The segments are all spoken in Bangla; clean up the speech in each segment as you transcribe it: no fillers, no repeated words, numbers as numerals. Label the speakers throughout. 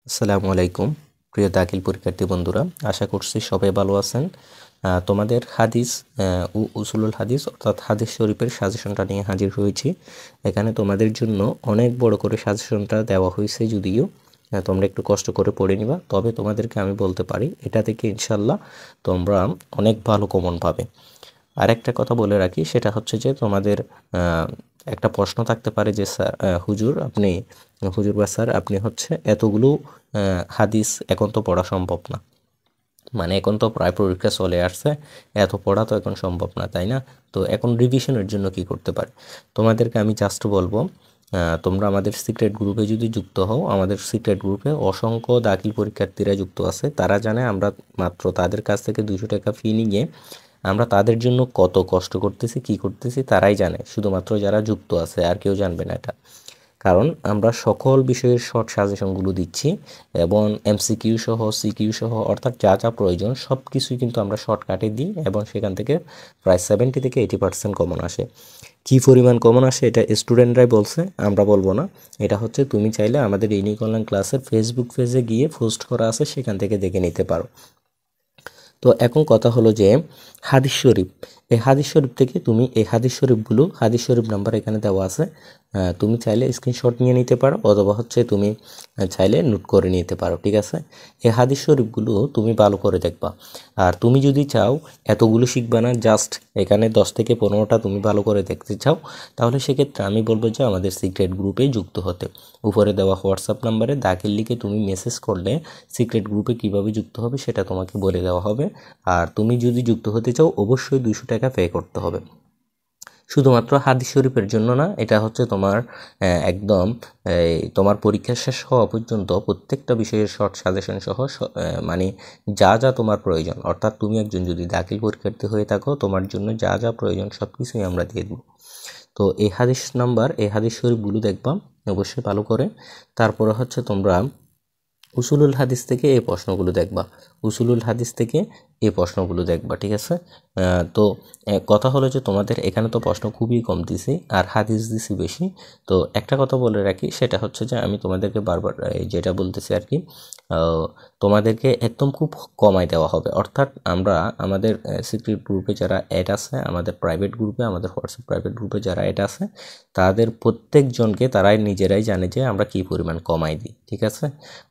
Speaker 1: আসসালামু আলাইকুম প্রিয় দাখিল পরীক্ষার্থী বন্ধুরা, আশা করছি সবাই ভালো আছেন। তোমাদের হাদিস উসুলুল হাদিস অর্থাৎ হাদিস শরীফের সাজেশনটা নিয়ে হাজির হয়েছি। এখানে তোমাদের জন্য অনেক বড় করে সাজেশনটা দেওয়া হয়েছে, যদিও তোমরা একটু কষ্ট করে পড়ে নিবা। তবে তোমাদেরকে আমি বলতে পারি এটা থেকে ইনশাল্লাহ তোমরা অনেক ভালো কমন পাবে। আর একটা কথা বলে রাখি, সেটা হচ্ছে যে তোমাদের একটা প্রশ্ন থাকতে পারে যে স্যার হুজুর বা স্যার আপনি হচ্ছে এতগুলো হাদিস এখন তো পড়া সম্ভব না, মানে এখন তো প্রায় পরীক্ষা চলে আসছে, এত পড়া তো এখন সম্ভব না, তাই না? তো এখন রিভিশনের জন্য কি করতে পারে তোমাদেরকে আমি জাস্ট বলবো, তোমরা আমাদের সিক্রেট গ্রুপে যদি যুক্ত হও, আমাদের সিক্রেট গ্রুপে অসংখ্য দাখিল পরীক্ষার্থীরা যুক্ত আছে। তারা জানে আমরা মাত্র তাদের কাছ থেকে 200 টাকা ফি নিয়ে আমরা তাদের জন্য কত কষ্ট করতেছি, কি করতেছি তারাই জানে, শুধুমাত্র যারা যুক্ত আছে, আর কেউ জানবে না এটা। কারণ আমরা সকল বিষয়ের শর্ট সাজেশনগুলো দিচ্ছি এবং এমসিকিউ সহ সিকিউ সহ অর্থাৎ যা যা প্রয়োজন সব কিছুই কিন্তু আমরা শর্টকাটে দিই এবং সেখান থেকে প্রায় 70 থেকে 80% কমন আসে। কী পরিমাণ কমন আসে এটা স্টুডেন্টরাই বলছে, আমরা বলবো না। এটা হচ্ছে তুমি চাইলে আমাদের ইউনিক অনলাইন ক্লাসের ফেসবুক পেজে গিয়ে পোস্ট করা আছে, সেখান থেকে দেখে নিতে পারো। তো এখন কথা হলো যে হাদিস শরীফ, এই হাদিস শরীফ থেকে তুমি এই হাদিস শরীফ নাম্বার এখানে দেওয়া আছে, তুমি চাইলে স্ক্রিনশট নিয়ে নিতে পারো অথবা হচ্ছে তুমি চাইলে নোট করে নিতে পারো, ঠিক আছে? এই হাদিস শরীফগুলো তুমি ভালো করে দেখবা। আর তুমি যদি চাও এতগুলো শিখবা না, জাস্ট এখানে 10 থেকে 15টা তুমি ভালো করে দেখতে চাও, তাহলে সেক্ষেত্রে আমি বলবো যে আমাদের সিক্রেট গ্রুপে যুক্ত হতে। উপরে দেওয়া হোয়াটসঅ্যাপ নাম্বারে দাখিল লিখে তুমি মেসেজ করলে সিক্রেট গ্রুপে কিভাবে যুক্ত হবে সেটা তোমাকে বলে দেওয়া হবে। আর তুমি যদি যুক্ত হতে চাও অবশ্যই 200 টাকা পে করতে হবে। শুধুমাত্র হাদিস শরীফের জন্য না, এটা হচ্ছে তোমার একদম তোমার পরীক্ষা শেষ হওয়া পর্যন্ত প্রত্যেকটা বিষয়ের শর্ট সাজেশন সহ মানে যা যা তোমার প্রয়োজন, অর্থাৎ তুমি একজন যদি দাখিল পরীক্ষার্থী হয়ে থাকো, তোমার জন্য যা যা প্রয়োজন সব কিছুই আমরা দিয়ে দেবো। তো এই হাদিস শরীফগুলো দেখবা অবশ্যই ভালো করে। তারপরে হচ্ছে তোমরা উসুলুল হাদিস থেকে এই প্রশ্নগুলো দেখবা, ঠিক আছে? তো কথা হলো যে তোমাদের এখানে তো প্রশ্ন খুবই কম দিছি আর হাদিস দিছি বেশি। তো একটা কথা বলে রাখি, সেটা হচ্ছে যে আমি তোমাদেরকে বারবার যেটা বলতেছি আর কি, তোমাদেরকে একদম খুব কমায় দেওয়া হবে। অর্থাৎ আমরা আমাদের সিক্রেট গ্রুপে যারা অ্যাড আছে, আমাদের প্রাইভেট গ্রুপে, আমাদের হোয়াটসঅ্যাপ প্রাইভেট গ্রুপে যারা অ্যাড আছে, তাদের প্রত্যেকজনকে তারাই নিজেরাই জানে যে আমরা কী পরিমাণ কমাই দিই, ঠিক আছে?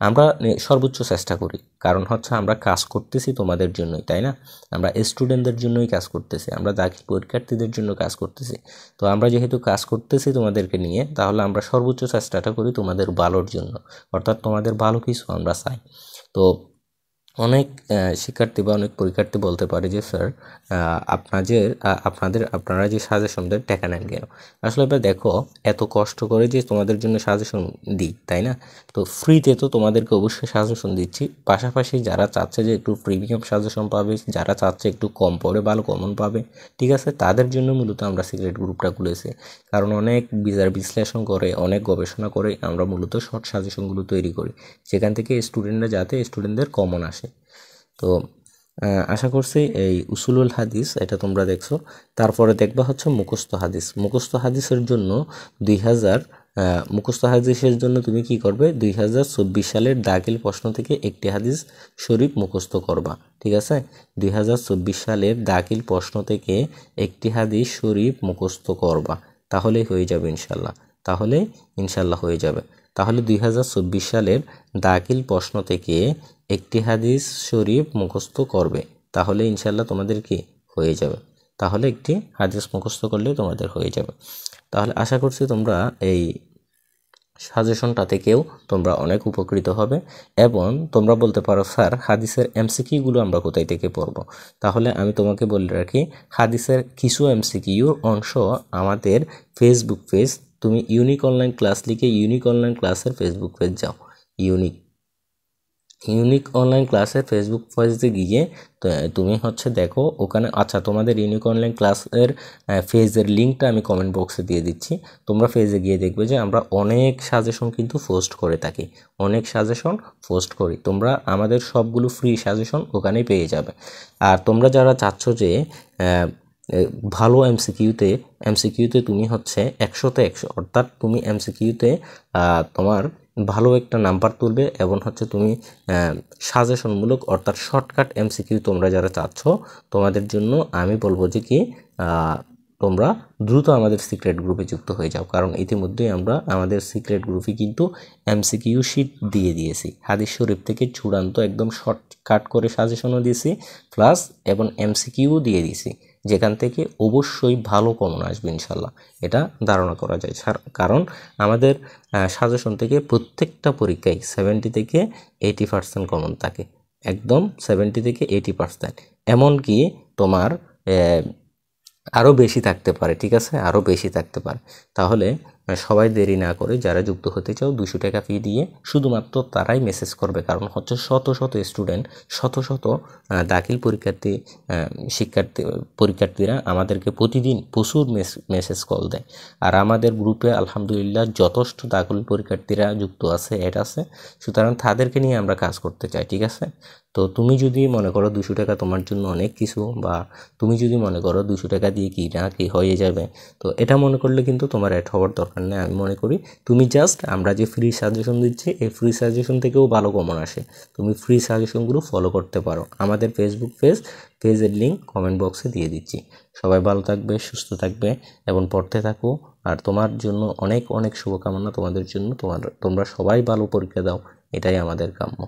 Speaker 1: আমরা সর্বোচ্চ চেষ্টা করি, কারণ হচ্ছে আমরা কাজ করতেছি তোমাদের জন্যই, তাই না? আমরা স্টুডেন্টদের জন্যই কাজ করতেছি, আমরা দাখিল পরীক্ষার্থীদের জন্য কাজ করতেছি। তো আমরা যেহেতু কাজ করতেছি তোমাদেরকে নিয়ে, তাহলে আমরা সর্বোচ্চ চেষ্টাটা করি তোমাদের ভালোর জন্য, অর্থাৎ তোমাদের ভালো কিছু আমরা চাই। তো অনেক শিক্ষার্থী বা অনেক পরীক্ষার্থী বলতে পারে যে স্যার আপনারা যে সাজেশন দেন টাকা নেন কেন? আসলে এবার দেখো, এত কষ্ট করে যে তোমাদের জন্য সাজেশন দিই, তাই না? তো ফ্রিতে তো তোমাদেরকে অবশ্যই সাজেশন দিচ্ছি, পাশাপাশি যারা চাচ্ছে যে একটু প্রিমিয়াম সাজেশন পাবে, যারা চাচ্ছে একটু কম পড়ে ভালো কমন পাবে, ঠিক আছে, তাদের জন্য মূলত আমরা সিক্রেট গ্রুপটা খুলেছি। কারণ অনেক বিচার বিশ্লেষণ করে, অনেক গবেষণা করে আমরা মূলত শর্ট সাজেশনগুলো তৈরি করি, সেখান থেকে স্টুডেন্টদের কমন আসে। তো আশা করছি এই উসুলুল হাদিস এটা তোমরা দেখছো। তারপরে দেখবা হচ্ছে মুখস্থ হাদিসের জন্য 2000 মুখস্থ হাদিসের জন্য তুমি কি করবে, 2024 সালের দাখিল প্রশ্ন থেকে একটি হাদিস শরীফ মুখস্থ করবা, ঠিক আছে? 2024 সালের দাখিল প্রশ্ন থেকে একটি হাদিস শরীফ মুখস্থ করবা, তাহলেই হয়ে যাবে ইনশাল্লাহ হয়ে যাবে। তাহলে 2024 সালের দাখিল প্রশ্ন থেকে একটি হাদিস শরীফ মুখস্থ করবে, তাহলে ইনশাল্লাহ তোমাদের কি হয়ে যাবে। তাহলে একটি হাদিস মুখস্থ করলে তোমাদের হয়ে যাবে। তাহলে আশা করছি তোমরা এই সাজেশনটা থেকেও তোমরা অনেক উপকৃত হবে। এবং তোমরা বলতে পারো স্যার হাদিসের এমসিকিউগুলো আমরা কোথায় থেকে পড়ব? তাহলে আমি তোমাকে বলে রাখি, হাদিসের কিছু এমসিকিউর অংশ আমাদের ফেসবুক পেজ, তুমি ইউনিক অনলাইন ক্লাস লিখে ইউনিক অনলাইন ক্লাসের ফেসবুক পেজ যাও, ইউনিক অনলাইন ক্লাসের ফেসবুক পেজে গিয়ে তুমি হচ্ছে দেখো ওখানে, আচ্ছা তোমাদের ইউনিক অনলাইন ক্লাসের পেজের লিঙ্কটা আমি কমেন্ট বক্সে দিয়ে দিচ্ছি। তোমরা পেজে গিয়ে দেখবে যে আমরা অনেক সাজেশন কিন্তু পোস্ট করে থাকি, তোমরা আমাদের সবগুলো ফ্রি সাজেশন ওখানেই পেয়ে যাবে। আর তোমরা যারা চাচ্ছ যে ভালো এমসিকিউতে তুমি হচ্ছে 100তে 100, অর্থাৎ তুমি এমসিকিউতে তোমার ভালো একটা নাম্বার তুলবে এবং হচ্ছে তুমি সাজেশনমূলক অর্থাৎ শর্টকাট এমসিকিউ তোমরা যারা চাচ্ছ তোমাদের জন্য আমি বলবো যে কি তোমরা দ্রুত আমাদের সিক্রেট গ্রুপে যুক্ত হয়ে যাও, কারণ ইতিমধ্যেই আমরা আমাদের সিক্রেট গ্রুপে কিন্তু এমসিকিউ শিট দিয়ে দিয়েছি। হাদিস শরীফ থেকে চূড়ান্ত একদম শর্টকাট করে সাজেশনও দিয়েছি প্লাস এবং এমসিকিউ দিয়ে দিয়েছি, যেখান থেকে অবশ্যই ভালো কমন আসবে ইনশাল্লাহ, এটা ধারণা করা যায়। কারণ আমাদের সাজেশন থেকে প্রত্যেকটা পরীক্ষায় 70 থেকে 80% কমন থাকে, একদম 70 থেকে 80%, এমনকি তোমার আরও বেশি থাকতে পারে, ঠিক আছে, আরও বেশি থাকতে পারে। তাহলে সবাই দেরি না করে যারা যুক্ত হতে চাও 200 টাকা ফি দিয়ে শুধুমাত্র তারাই মেসেজ করবে, কারণ হচ্ছে শত শত স্টুডেন্ট, শত শত দাখিল পরীক্ষার্থীরা আমাদেরকে প্রতিদিন প্রচুর মেসেজ কল দেয়। আর আমাদের গ্রুপে আলহামদুলিল্লাহ যথেষ্ট দাখিল পরীক্ষার্থীরা যুক্ত আছে, অ্যাড আছে, সুতরাং তাদেরকে নিয়ে আমরা কাজ করতে চাই, ঠিক আছে। তো তুমি যদি মনে করো 200 টাকা তোমার জন্য অনেক কিছু, বা তুমি যদি মনে করো 200 টাকা দিয়ে কি না কি হয়ে যাবে, তো এটা মনে করলে কিন্তু তোমার অ্যাড হওয়ার দরকার নেই। আমি মনে করি তুমি জাস্ট আমরা যে ফ্রি সাজেশন দিচ্ছি এই ফ্রি সাজেশন থেকেও ভালো কমন আসে, তুমি ফ্রি সাজেশনগুলো ফলো করতে পারো। আমাদের ফেসবুক পেজের লিঙ্ক কমেন্ট বক্সে দিয়ে দিচ্ছি। সবাই ভালো থাকবে, সুস্থ থাকবে এবং পড়তে থাকো। আর তোমার জন্য অনেক অনেক শুভকামনা, তোমাদের জন্য। তোমরা সবাই ভালো পরীক্ষা দাও, এটাই আমাদের কাম্য।